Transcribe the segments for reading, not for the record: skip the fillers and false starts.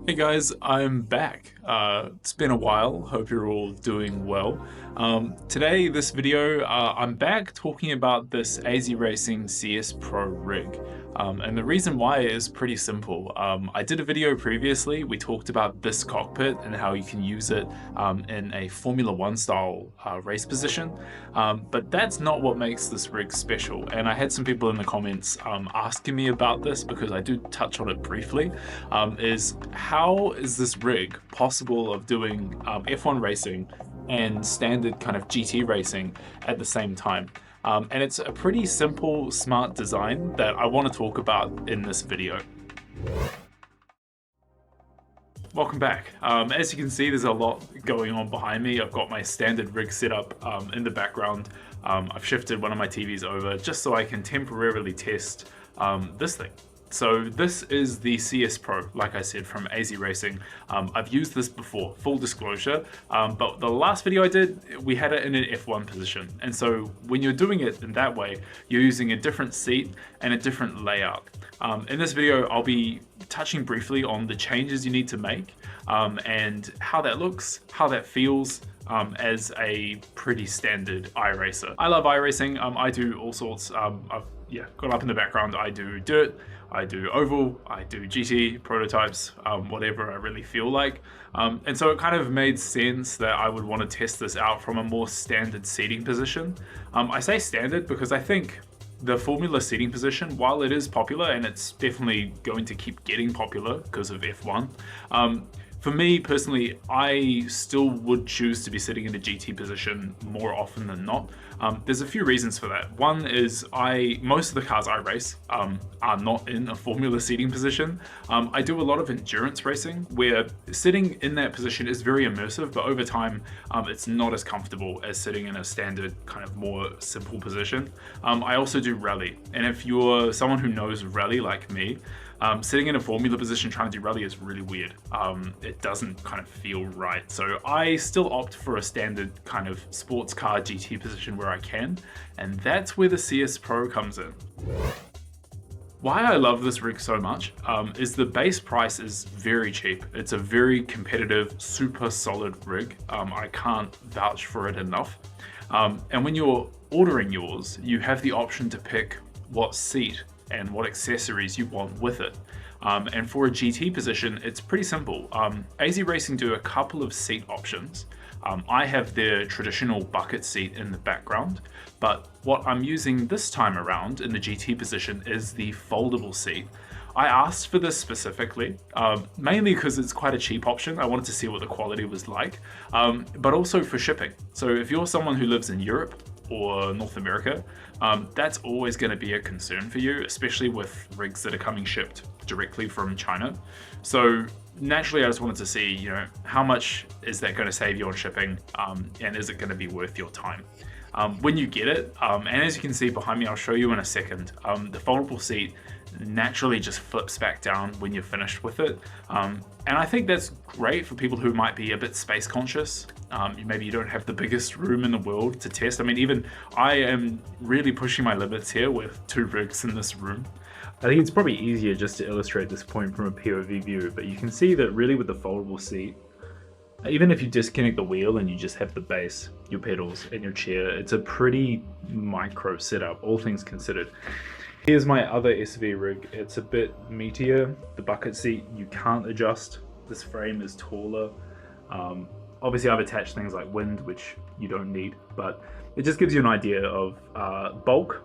Hey guys, I'm back. It's been a while, hope you're all doing well. Today, this video, I'm back talking about this AZRacing CS Pro rig. And the reason why is pretty simple. I did a video previously, we talked about this cockpit and how you can use it in a Formula One style race position. But that's not what makes this rig special. And I had some people in the comments asking me about this because I do touch on it briefly, is how is this rig possible of doing F1 racing and standard kind of GT racing at the same time? And it's a pretty simple, smart design that I want to talk about in this video. Welcome back. As you can see, there's a lot going on behind me. I've got my standard rig set up in the background. I've shifted one of my TVs over just so I can temporarily test this thing. So this is the CS Pro, like I said, from AZRacing. I've used this before, full disclosure, but the last video I did, we had it in an F1 position. And so when you're doing it in that way, you're using a different seat and a different layout. In this video, I'll be touching briefly on the changes you need to make and how that looks, how that feels, as a pretty standard iRacer. I love iRacing. I do all sorts. I've got up in the background. I do dirt, I do oval, I do GT prototypes, whatever I really feel like. And so it kind of made sense that I would want to test this out from a more standard seating position. I say standard because I think the Formula seating position, while it is popular and it's definitely going to keep getting popular because of F1, for me personally, I still would choose to be sitting in a GT position more often than not. There's a few reasons for that. One is most of the cars I race are not in a Formula seating position. I do a lot of endurance racing where sitting in that position is very immersive, but over time it's not as comfortable as sitting in a standard kind of more simple position. I also do rally, and if you're someone who knows rally like me, sitting in a Formula position trying to do rally is really weird. It doesn't kind of feel right. So I still opt for a standard kind of sports car GT position where I can, and that's where the CS Pro comes in. Why I love this rig so much is the base price is very cheap. It's a very competitive, super solid rig. I can't vouch for it enough. And when you're ordering yours, you have the option to pick what seat and what accessories you want with it. And for a GT position, it's pretty simple. AZRacing do a couple of seat options. I have their traditional bucket seat in the background, but what I'm using this time around in the GT position is the foldable seat. I asked for this specifically, mainly because it's quite a cheap option. I wanted to see what the quality was like, but also for shipping. So if you're someone who lives in Europe or North America, that's always going to be a concern for you, especially with rigs that are coming shipped directly from China. So naturally, I just wanted to see, how much is that going to save you on shipping, and is it going to be worth your time? When you get it, and as you can see behind me, I'll show you in a second, the foldable seat naturally just flips back down when you're finished with it. And I think that's great for people who might be a bit space conscious. Maybe you don't have the biggest room in the world to test. I mean, even I am really pushing my limits here with 2 rigs in this room. I think it's probably easier just to illustrate this point from a POV view, but you can see that really with the foldable seat, even if you disconnect the wheel and you just have the base, your pedals, and your chair, it's a pretty micro setup, all things considered. Here's my other SV rig. It's a bit meatier. The bucket seat you can't adjust. This frame is taller. Obviously I've attached things like wind, which you don't need, but it just gives you an idea of bulk,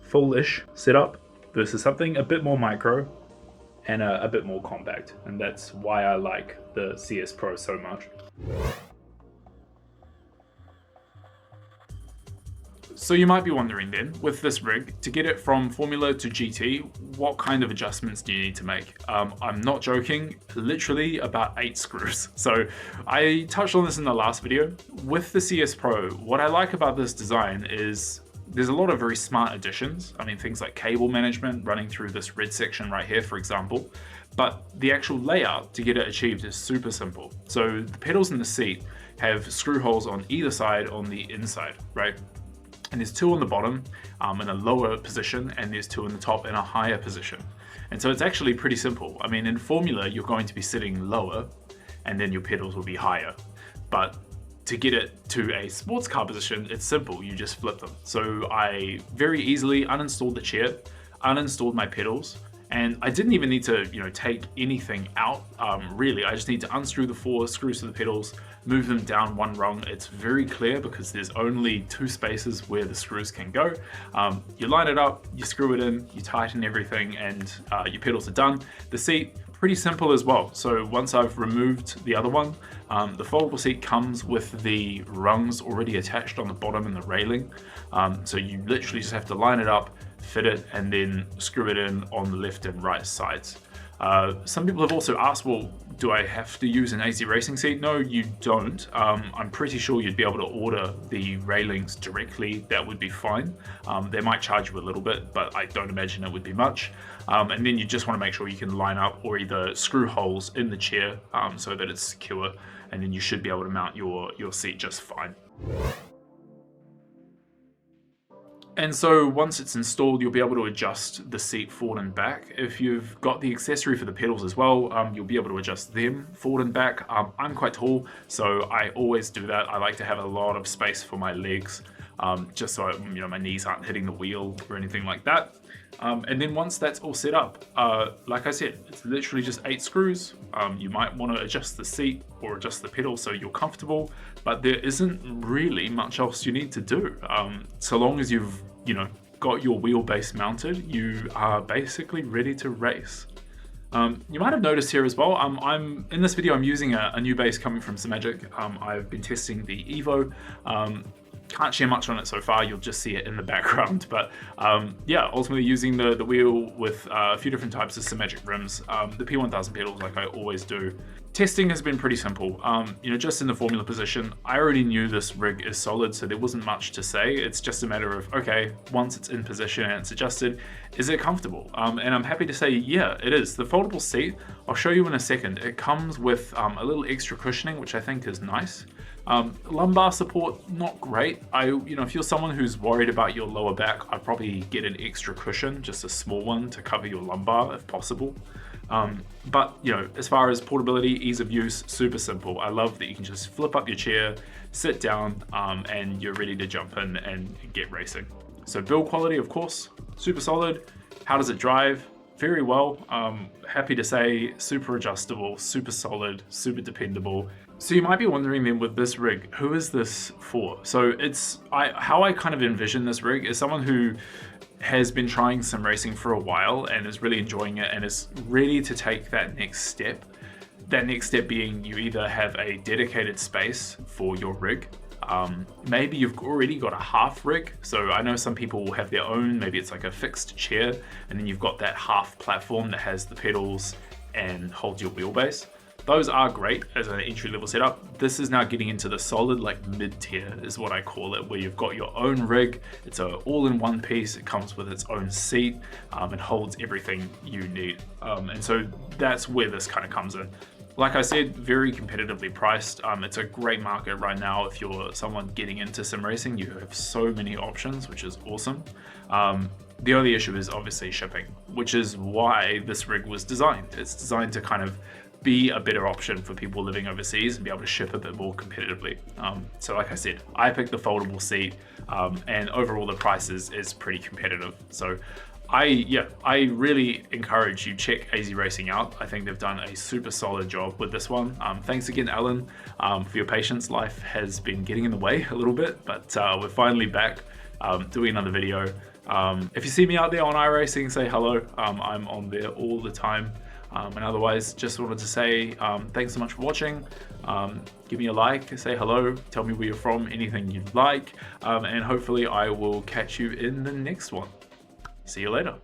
full-ish setup versus something a bit more micro and a bit more compact. And that's why I like the CS Pro so much. So you might be wondering then, with this rig, to get it from Formula to GT, what kind of adjustments do you need to make? I'm not joking, literally about 8 screws. So I touched on this in the last video. With the CS Pro, what I like about this design is there's a lot of very smart additions. I mean, things like cable management running through this red section right here, for example. But the actual layout to get it achieved is super simple. So the pedals in the seat have screw holes on either side on the inside, right? And there's 2 on the bottom in a lower position, and there's 2 on the top in a higher position. And so it's actually pretty simple. I mean, in Formula, you're going to be sitting lower and then your pedals will be higher. But to get it to a sports car position, it's simple, you just flip them. So I very easily uninstalled the chair, uninstalled my pedals, and I didn't even need to, take anything out, really. I just need to unscrew the 4 screws to the pedals, move them down 1 rung. It's very clear because there's only 2 spaces where the screws can go. You line it up, you screw it in, you tighten everything, and your pedals are done. The seat, pretty simple as well. So once I've removed the other one, the foldable seat comes with the rungs already attached on the bottom and the railing. So you literally just have to line it up, fit it, and then screw it in on the left and right sides. Some people have also asked, well, do I have to use an AZRacing seat? No, you don't. I'm pretty sure you'd be able to order the railings directly. That would be fine. They might charge you a little bit, but I don't imagine it would be much. And then you just want to make sure you can line up or either screw holes in the chair so that it's secure, and then you should be able to mount your seat just fine. And so once it's installed, you'll be able to adjust the seat forward and back. If you've got the accessory for the pedals as well, you'll be able to adjust them forward and back. I'm quite tall, so I always do that. I like to have a lot of space for my legs, just so my knees aren't hitting the wheel or anything like that. And then once that's all set up, like I said, it's literally just 8 screws. You might want to adjust the seat or adjust the pedal so you're comfortable, but there isn't really much else you need to do. So long as you've got your wheelbase mounted, you are basically ready to race. You might have noticed here as well, I'm in this video I'm using a new base coming from AZRacing. I've been testing the Evo. Can't share much on it so far, you'll just see it in the background, but yeah, ultimately using the wheel with a few different types of AZRacing rims, the P1000 pedals like I always do. Testing has been pretty simple. Just in the Formula position, I already knew this rig is solid, so there wasn't much to say. It's just a matter of, okay, once it's in position and it's adjusted, is it comfortable? And I'm happy to say, yeah, it is. The foldable seat, I'll show you in a second, it comes with a little extra cushioning, which I think is nice. Lumbar support, not great. If you're someone who's worried about your lower back, I'd probably get an extra cushion, just a small one to cover your lumbar if possible. But as far as portability, ease of use, super simple. I love that you can just flip up your chair, sit down, and you're ready to jump in and get racing. So build quality, of course, super solid. How does it drive? Very well. Happy to say, super adjustable, super solid, super dependable. So you might be wondering then, with this rig, who is this for? So how I kind of envision this rig is someone who has been trying sim racing for a while and is really enjoying it and is ready to take that next step. That next step being you either have a dedicated space for your rig, maybe you've already got a half rig. So I know some people will have their own, maybe it's like a fixed chair, and then you've got that half platform that has the pedals and holds your wheelbase. Those are great as an entry-level setup. This is now getting into the solid, like mid-tier is what I call it, where you've got your own rig. It's an all-in-one piece. It comes with its own seat. It holds everything you need. And so that's where this kind of comes in. Like I said, very competitively priced. It's a great market right now. If you're someone getting into sim racing, you have so many options, which is awesome. The only issue is obviously shipping, which is why this rig was designed. It's designed to kind of be a better option for people living overseas and be able to ship a bit more competitively. So like I said, I picked the foldable seat, and overall the price is pretty competitive. So I really encourage you check AZRacing out. I think they've done a super solid job with this one. Thanks again, Alan, for your patience. Life has been getting in the way a little bit, but we're finally back doing another video. If you see me out there on iRacing, say hello. I'm on there all the time. And otherwise, just wanted to say thanks so much for watching. Give me a like, say hello, tell me where you're from, anything you'd like, and hopefully I will catch you in the next one. See you later.